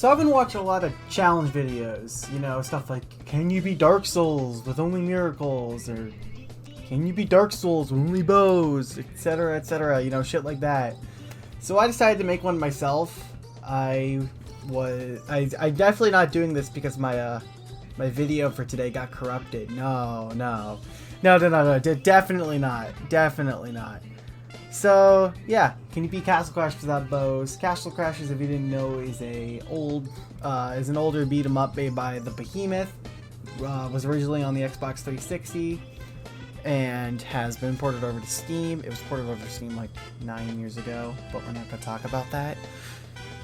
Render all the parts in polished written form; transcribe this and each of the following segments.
So I've been watching a lot of challenge videos, you know, stuff like, can you beat Dark Souls with only miracles, or can you beat Dark Souls with only bows, etc., you know, shit like that. So I decided to make one myself. I'm definitely not doing this because my my video for today got corrupted. No, definitely not. So yeah, can you beat Castle Crash without bows? Castle Crashers, if you didn't know, is an older beat 'em up made by the Behemoth. Was originally on the Xbox 360 and has been ported over to Steam. It was ported over to Steam like 9 years ago, but we're not gonna talk about that.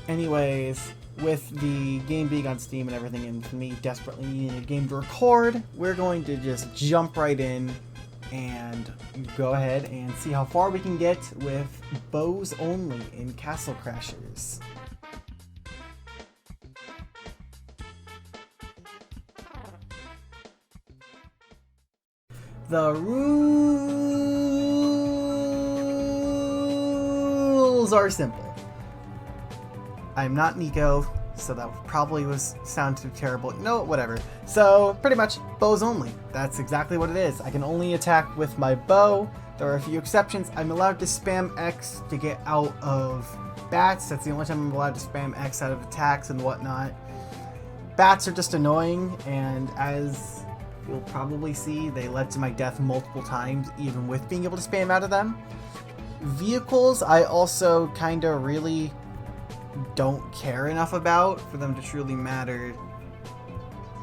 Anyways, with the game being on Steam and everything, and for me desperately needing a game to record, we're going to just jump right in and go ahead and see how far we can get with bows only in Castle Crashers. The rules are simple. I'm not Nico, so that probably sound too terrible. No, whatever. So, pretty much, bows only. That's exactly what it is. I can only attack with my bow. There are a few exceptions. I'm allowed to spam X to get out of bats. That's the only time I'm allowed to spam X out of attacks and whatnot. Bats are just annoying, and as you'll probably see, they led to my death multiple times, even with being able to spam out of them. Vehicles, I also kinda really don't care enough about for them to truly matter.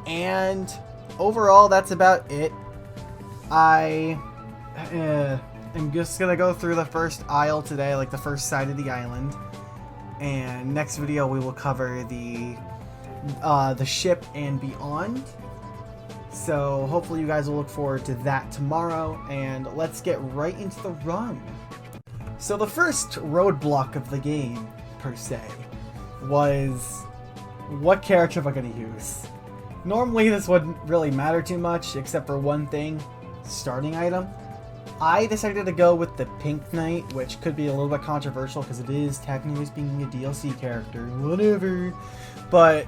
And overall, that's about it. I am just gonna go through the first aisle today, like the first side of the island. And next video we will cover the ship and beyond. So hopefully you guys will look forward to that tomorrow, and let's get right into the run. So the first roadblock of the game, per se, was what character am I going to use? Normally this wouldn't really matter too much, except for one thing, starting item. I decided to go with the Pink Knight, which could be a little bit controversial because it is technically speaking a DLC character, whatever. But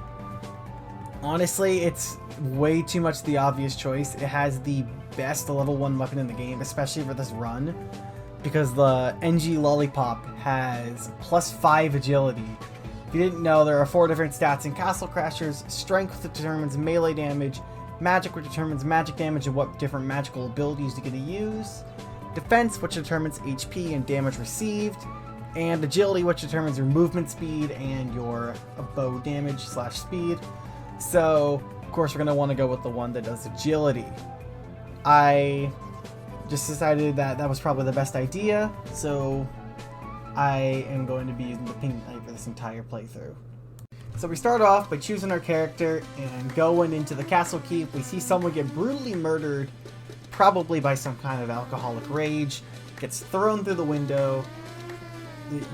honestly, it's way too much the obvious choice. It has the best level 1 weapon in the game, especially for this run, because the NG Lollipop has +5 agility. If you didn't know, there are 4 different stats in Castle Crashers: Strength, which determines melee damage; Magic, which determines magic damage and what different magical abilities you get to use; Defense, which determines HP and damage received; and Agility, which determines your movement speed and your bow damage / speed. So, of course, we're going to want to go with the one that does Agility. I just decided that that was probably the best idea, so I am going to be using the Pink Knight for this entire playthrough. So we start off by choosing our character and going into the castle keep. We see someone get brutally murdered, probably by some kind of alcoholic rage, gets thrown through the window,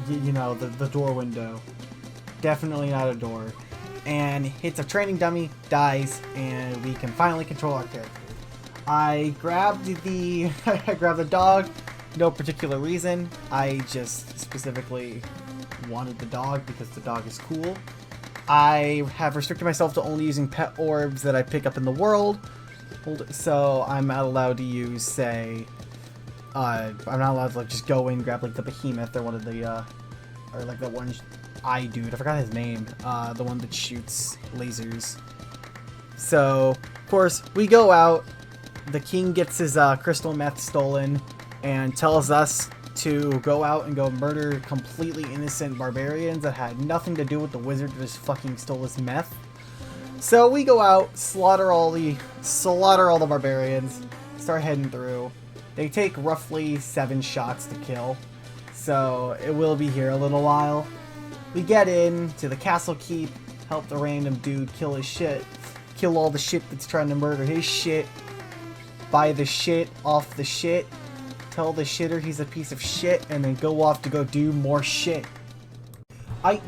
you know, the door window. Definitely not a door. And hits a training dummy, dies, and we can finally control our character. I grabbed the dog, no particular reason. I just specifically wanted the dog because the dog is cool. I have restricted myself to only using pet orbs that I pick up in the world. So I'm not allowed to use, say, I'm not allowed to like just go in and grab like the Behemoth or one of the, or like the one eye dude. I forgot his name. The one that shoots lasers. So, of course, we go out. The king gets his crystal meth stolen and tells us to go out and go murder completely innocent barbarians that had nothing to do with the wizard that just fucking stole his meth. So we go out, slaughter all the barbarians, start heading through. They take roughly 7 shots to kill, so it will be here a little while. We get in to the castle keep, help the random dude kill his shit, kill all the shit that's trying to murder his shit, buy the shit off the shit, tell the shitter he's a piece of shit, and then go off to go do more shit.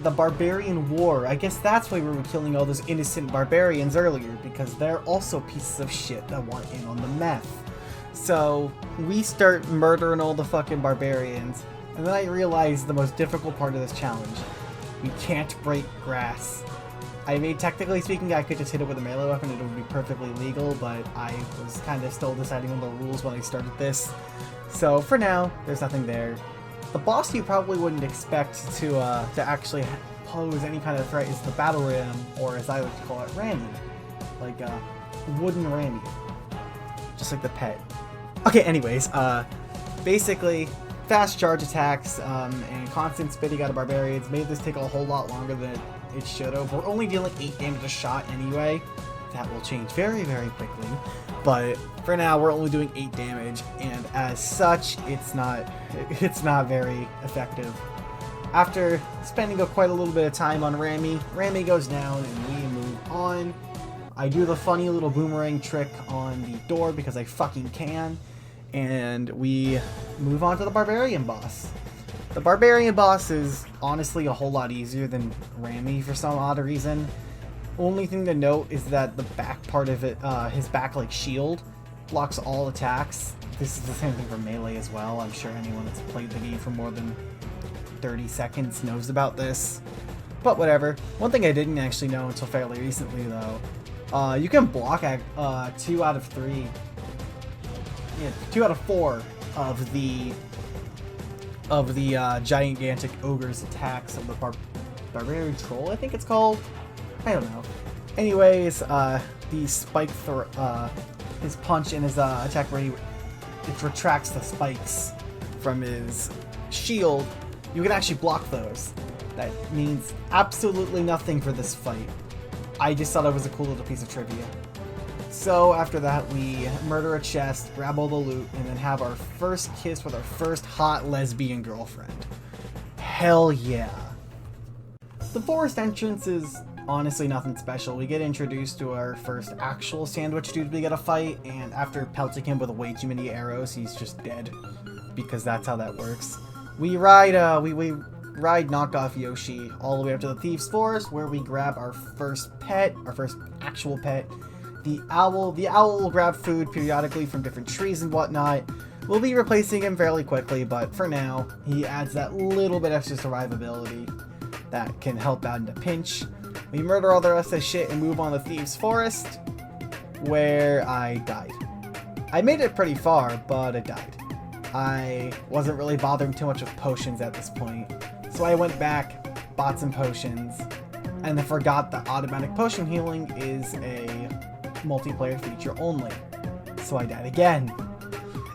The Barbarian War. I guess that's why we were killing all those innocent barbarians earlier, because they're also pieces of shit that want in on the meth. So we start murdering all the fucking barbarians, and then I realized the most difficult part of this challenge. We can't break grass. I mean, technically speaking, I could just hit it with a melee weapon and it would be perfectly legal, but I was kind of still deciding on the rules when I started this. So for now, there's nothing there. The boss you probably wouldn't expect to actually pose any kind of threat is the Battle Ram, or as I like to call it, Rammy. Like a wooden Rammy. Just like the pet. Okay, anyways, basically, fast charge attacks and constant spitting out of barbarians made this take a whole lot longer than it should have. We're only dealing 8 damage a shot anyway. That will change very, very quickly. But for now, we're only doing 8 damage, and as such, it's not very effective. After spending quite a little bit of time on Rammy, Rammy goes down and we move on. I do the funny little boomerang trick on the door because I fucking can, and we move on to the Barbarian Boss. The Barbarian Boss is honestly a whole lot easier than Rammy for some odd reason. Only thing to note is that the back part of it, his back like shield, blocks all attacks. This is the same thing for melee as well. I'm sure anyone that's played the game for more than 30 seconds knows about this. But whatever. One thing I didn't actually know until fairly recently though, you can block 2 out of 3. Yeah, 2 out of 4 of the gigantic ogre's attacks of the Barbarian Troll, I think it's called. I don't know. Anyways, the spike his punch and his attack where it retracts the spikes from his shield. You can actually block those. That means absolutely nothing for this fight. I just thought it was a cool little piece of trivia. So after that, we murder a chest, grab all the loot, and then have our first kiss with our first hot lesbian girlfriend. Hell yeah. The forest entrance is honestly nothing special. We get introduced to our first actual sandwich dude we gotta fight, and after pelting him with way too many arrows, he's just dead. Because that's how that works. We ride knockoff Yoshi all the way up to the Thieves' Forest, where we grab our first pet, our first actual pet, the owl. The owl will grab food periodically from different trees and whatnot. We'll be replacing him fairly quickly, but for now, he adds that little bit extra survivability that can help out in a pinch. We murder all the rest of the shit and move on to Thieves' Forest, where I died. I made it pretty far, but I died. I wasn't really bothering too much with potions at this point, so I went back, bought some potions, and I forgot that automatic potion healing is a multiplayer feature only, so I died again.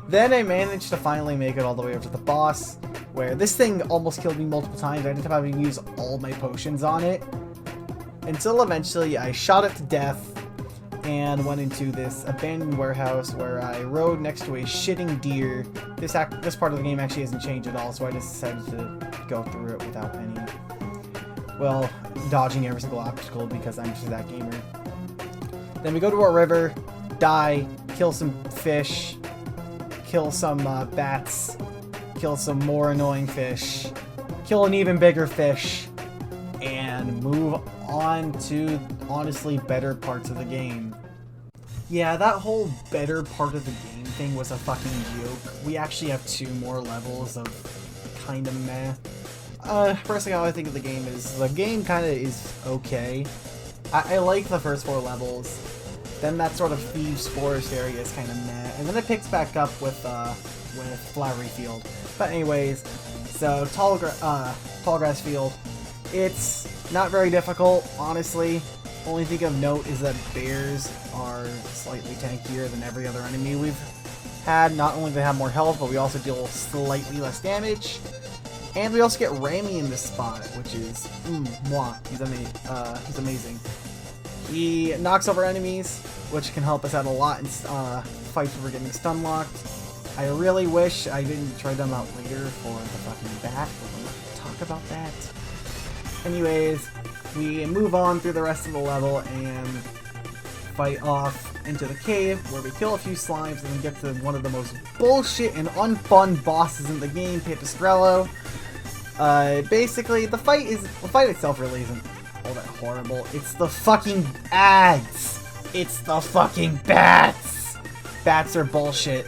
Then I managed to finally make it all the way over to the boss, where this thing almost killed me multiple times. I ended up having to use all my potions on it, until eventually I shot it to death and went into this abandoned warehouse where I rode next to a shitting deer. This part of the game actually hasn't changed at all, so I just decided to go through it without any, well, dodging every single obstacle because I'm just that gamer. Then we go to a river, die, kill some fish, kill some bats, kill some more annoying fish, kill an even bigger fish, and move on to honestly better parts of the game. Yeah, that whole better part of the game thing was a fucking joke. We actually have 2 more levels of kind of meh. Personally, all I think of the game is, the game kind of is okay. I like the first 4 levels. Then that sort of Thieves' Forest area is kind of meh. And then it picks back up with Flowery Field. But anyways, so Tall Grass Field. It's not very difficult, honestly. Only thing of note is that bears are slightly tankier than every other enemy we've had. Not only do they have more health, but we also deal slightly less damage. And we also get Rammy in this spot, which is, he's amazing. He knocks over enemies, which can help us out a lot in fights where we're getting stun locked. I really wish I didn't try them out later for the fucking bat, but I'm not going to talk about that. Anyways, we move on through the rest of the level and fight off into the cave, where we kill a few slimes and then get to one of the most bullshit and unfun bosses in the game, Pipistrello. Basically, the fight itself really isn't all that horrible. It's the fucking ads! It's the fucking bats! Bats are bullshit.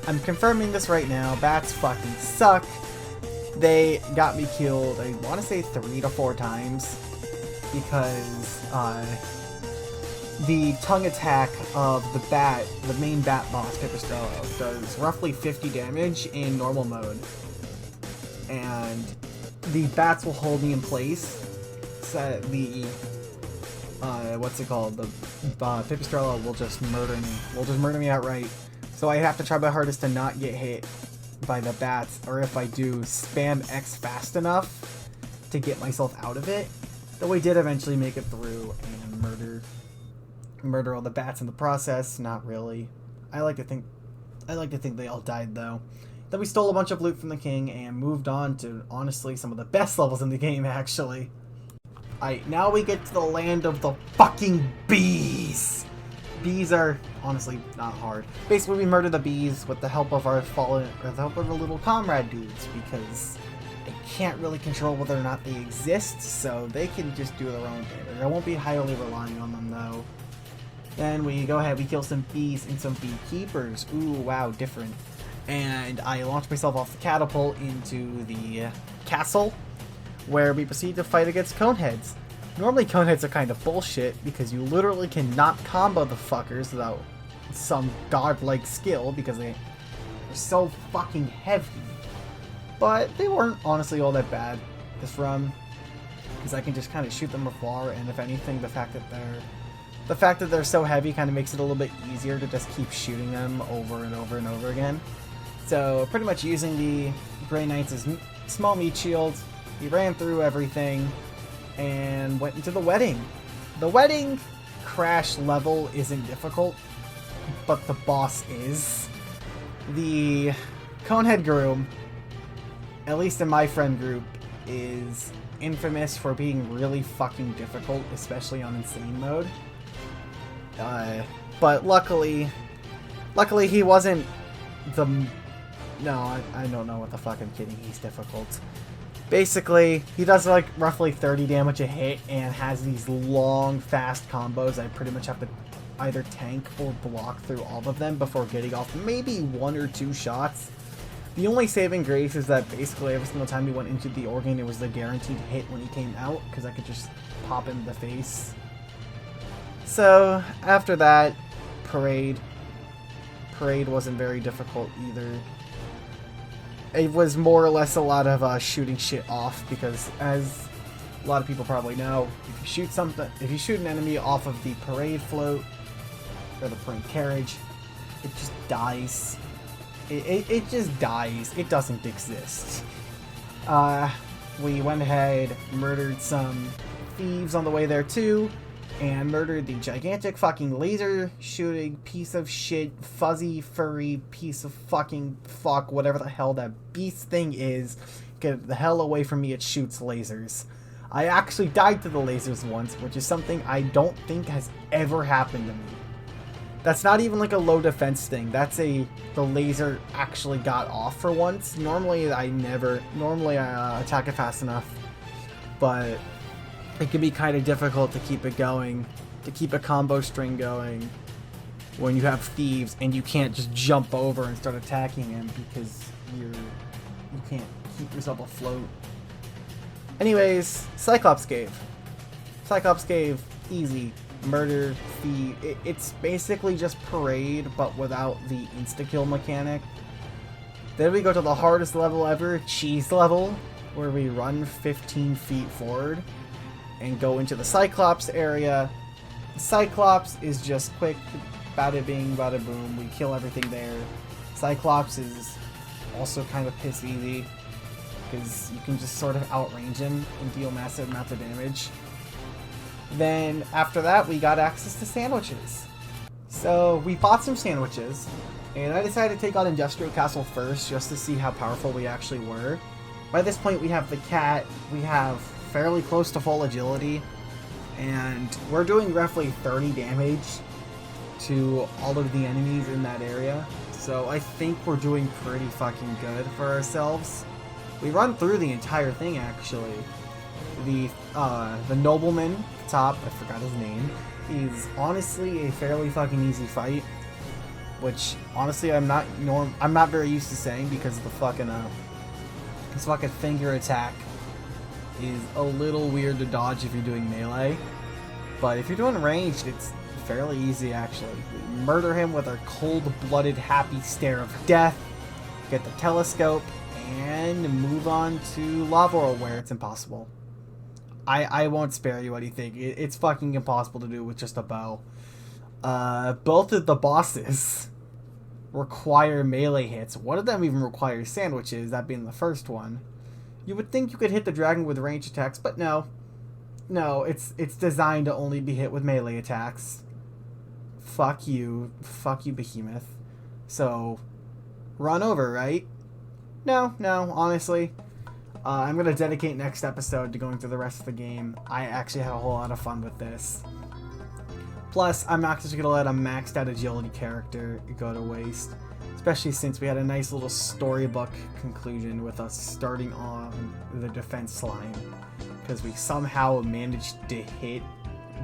I'm confirming this right now. Bats fucking suck. They got me killed, I want to say 3 to 4 times. because the tongue attack of the bat, the main bat boss, Pipistrello, does roughly 50 damage in normal mode. And the bats will hold me in place. So the what's it called? The Pipistrello will just murder me. Will just murder me outright. So I have to try my hardest to not get hit by the bats, or if I do, spam X fast enough to get myself out of it. Though we did eventually make it through and murder all the bats in the process. Not really. I like to think they all died though. Then we stole a bunch of loot from the king and moved on to, honestly, some of the best levels in the game, actually. Alright, now we get to the land of the fucking bees! Bees are, honestly, not hard. Basically, we murder the bees with the help of our little comrade dudes, because they can't really control whether or not they exist, so they can just do their own thing. I won't be highly relying on them, though. Then we go ahead, we kill some bees and some beekeepers. Ooh, wow, different. And I launch myself off the catapult into the castle, where we proceed to fight against coneheads. Normally coneheads are kind of bullshit, because you literally cannot combo the fuckers without some godlike skill, because they are so fucking heavy. But they weren't honestly all that bad this run, because I can just kind of shoot them afar, and if anything, the fact that they're so heavy kind of makes it a little bit easier to just keep shooting them over and over and over again. So pretty much using the Grey Knights as small meat shields, we ran through everything and went into the wedding. The wedding crash level isn't difficult, but the boss is. The Conehead groom, at least in my friend group, is infamous for being really fucking difficult, especially on insane mode. But luckily he wasn't the... No, I don't know what the fuck I'm kidding. He's difficult. Basically, he does like roughly 30 damage a hit and has these long, fast combos. I pretty much have to either tank or block through all of them before getting off maybe 1 or 2 shots. The only saving grace is that basically every single time he went into the organ, it was the guaranteed hit when he came out, because I could just pop him in the face. So, after that, Parade wasn't very difficult either. It was more or less a lot of shooting shit off, because as a lot of people probably know, if you shoot an enemy off of the parade float or the parade carriage, it just dies. It just dies. It doesn't exist. We went ahead, murdered some thieves on the way there too, and murdered the gigantic fucking laser shooting piece of shit, fuzzy, furry piece of fucking fuck, whatever the hell that beast thing is. Get the hell away from me, it shoots lasers. I actually died to the lasers once, which is something I don't think has ever happened to me. That's not even like a low defense thing. That's the laser actually got off for once. Normally I attack it fast enough, but it can be kind of difficult to keep it going, to keep a combo string going when you have thieves and you can't just jump over and start attacking them because you can't keep yourself afloat. Anyways, Cyclops Cave. Cyclops Cave, easy. Murder, thief. It's basically just Parade, but without the insta-kill mechanic. Then we go to the hardest level ever, Cheese level, where we run 15 feet forward and go into the Cyclops area. Cyclops is just quick, bada bing, bada boom, we kill everything there. Cyclops is also kind of piss easy, because you can just sort of outrange him and deal massive amounts of damage. Then after that, we got access to sandwiches. So we bought some sandwiches, and I decided to take on Industrial Castle first, just to see how powerful we actually were. By this point, we have the cat, we have fairly close to full agility, and we're doing roughly 30 damage to all of the enemies in that area. So I think we're doing pretty fucking good for ourselves. We run through the entire thing, actually. The nobleman top, I forgot his name, is honestly a fairly fucking easy fight, which honestly I'm not very used to saying, because of the fucking his fucking finger attack is a little weird to dodge if you're doing melee. But if you're doing ranged, it's fairly easy actually. We murder him with our cold-blooded happy stare of death, get the telescope, and move on to Lava World where it's impossible. I won't spare you anything. It's fucking impossible to do with just a bow. Both of the bosses require melee hits. One of them even requires sandwiches, that being the first one. You would think you could hit the dragon with range attacks, but no. No, it's designed to only be hit with melee attacks. Fuck you, behemoth. So, run over, right? No, honestly. I'm going to dedicate next episode to going through the rest of the game. I actually had a whole lot of fun with this. Plus, I'm not just going to let a maxed out agility character go to waste. Especially since we had a nice little storybook conclusion with us starting on the defense line. Because we somehow managed to hit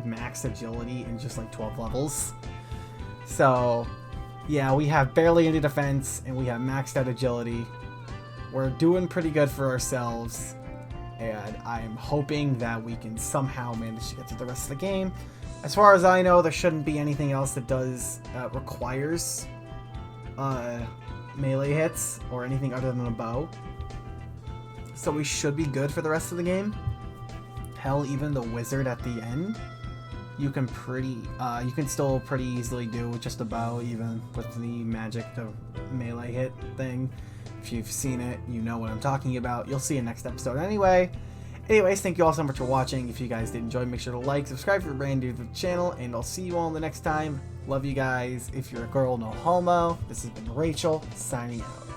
max agility in just like 12 levels. So, yeah, we have barely any defense and we have maxed out agility. We're doing pretty good for ourselves, and I'm hoping that we can somehow manage to get through the rest of the game. As far as I know, there shouldn't be anything else that requires melee hits or anything other than a bow. So we should be good for the rest of the game. Hell, even the wizard at the end, you can still pretty easily do with just a bow, even with the magic, the melee hit thing. If you've seen it, you know what I'm talking about. You'll see it next episode anyway. Anyways, thank you all so much for watching. If you guys did enjoy, make sure to like, subscribe if you're brand new to the channel, and I'll see you all in the next time. Love you guys. If you're a girl, no homo. This has been Rachel, signing out.